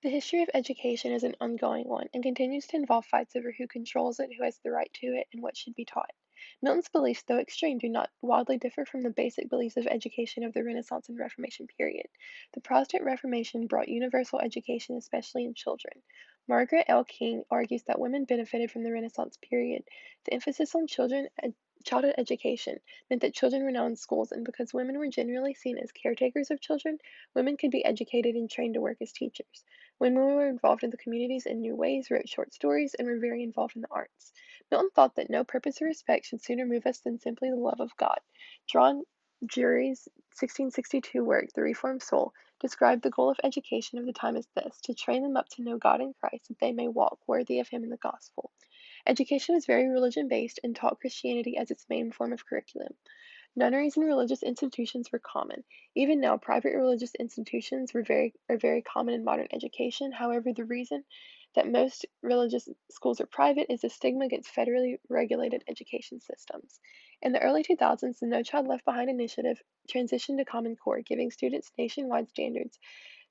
The history of education is an ongoing one and continues to involve fights over who controls it, who has the right to it, and what should be taught. Milton's beliefs, though extreme, do not wildly differ from the basic beliefs of education of the Renaissance and Reformation period. The Protestant Reformation brought universal education, especially in children. Margaret L. King argues that women benefited from the Renaissance period. The emphasis on childhood education meant that children were now in schools, and because women were generally seen as caretakers of children, women could be educated and trained to work as teachers. Women were involved in the communities in new ways, wrote short stories, and were very involved in the arts. Milton thought that no purpose or respect should sooner move us than simply the love of God. John Drury's 1662 work, The Reformed Soul, described the goal of education of the time as this: to train them up to know God in Christ, that they may walk worthy of Him in the gospel. Education was very religion based and taught Christianity as its main form of curriculum. Nunneries and religious institutions were common. Even now, private religious institutions are very common in modern education. However, the reason that most religious schools are private is the stigma against federally regulated education systems. In the early 2000s, the No Child Left Behind initiative transitioned to Common Core, giving students nationwide standards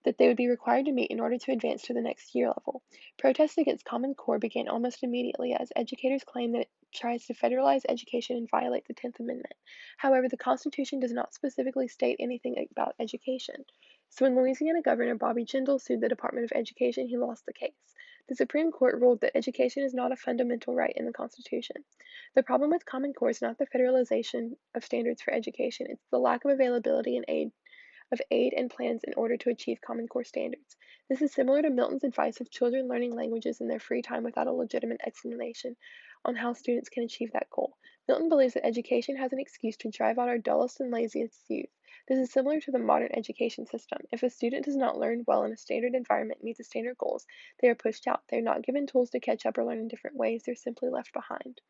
that they would be required to meet in order to advance to the next year level. Protests against Common Core began almost immediately as educators claimed that it tries to federalize education and violate the 10th Amendment. However, the Constitution does not specifically state anything about education. So when Louisiana Governor Bobby Jindal sued the Department of Education, he lost the case. The Supreme Court ruled that education is not a fundamental right in the Constitution. The problem with Common Core is not the federalization of standards for education, it's the lack of availability and aid and plans in order to achieve Common Core standards. This is similar to Milton's advice of children learning languages in their free time without a legitimate explanation on how students can achieve that goal. Milton believes that education has an excuse to drive out our dullest and laziest youth. This is similar to the modern education system. If a student does not learn well in a standard environment, meet the standard goals, they are pushed out. They are not given tools to catch up or learn in different ways. They're simply left behind.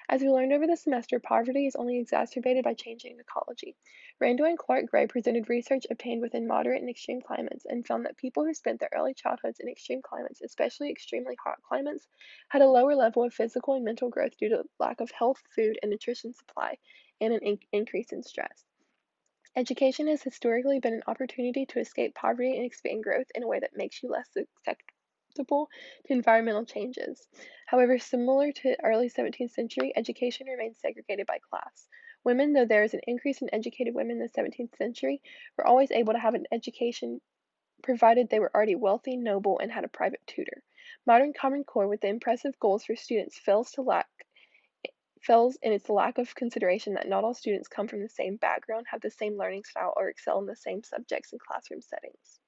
As we learned over the semester, poverty is only exacerbated by changing ecology. Randall and Clark Gray presented research obtained within moderate and extreme climates and found that people who spent their early childhoods in extreme climates, especially extremely hot climates, had a lower level of physical and mental growth due to lack of health, food, and nutrition supply, and an increase in stress. Education has historically been an opportunity to escape poverty and expand growth in a way that makes you less susceptible to environmental changes. However, similar to early 17th century, education remains segregated by class. Women, though there is an increase in educated women in the 17th century, were always able to have an education provided they were already wealthy, noble, and had a private tutor. Modern Common Core, with the impressive goals for students, fails in its lack of consideration that not all students come from the same background, have the same learning style, or excel in the same subjects in classroom settings.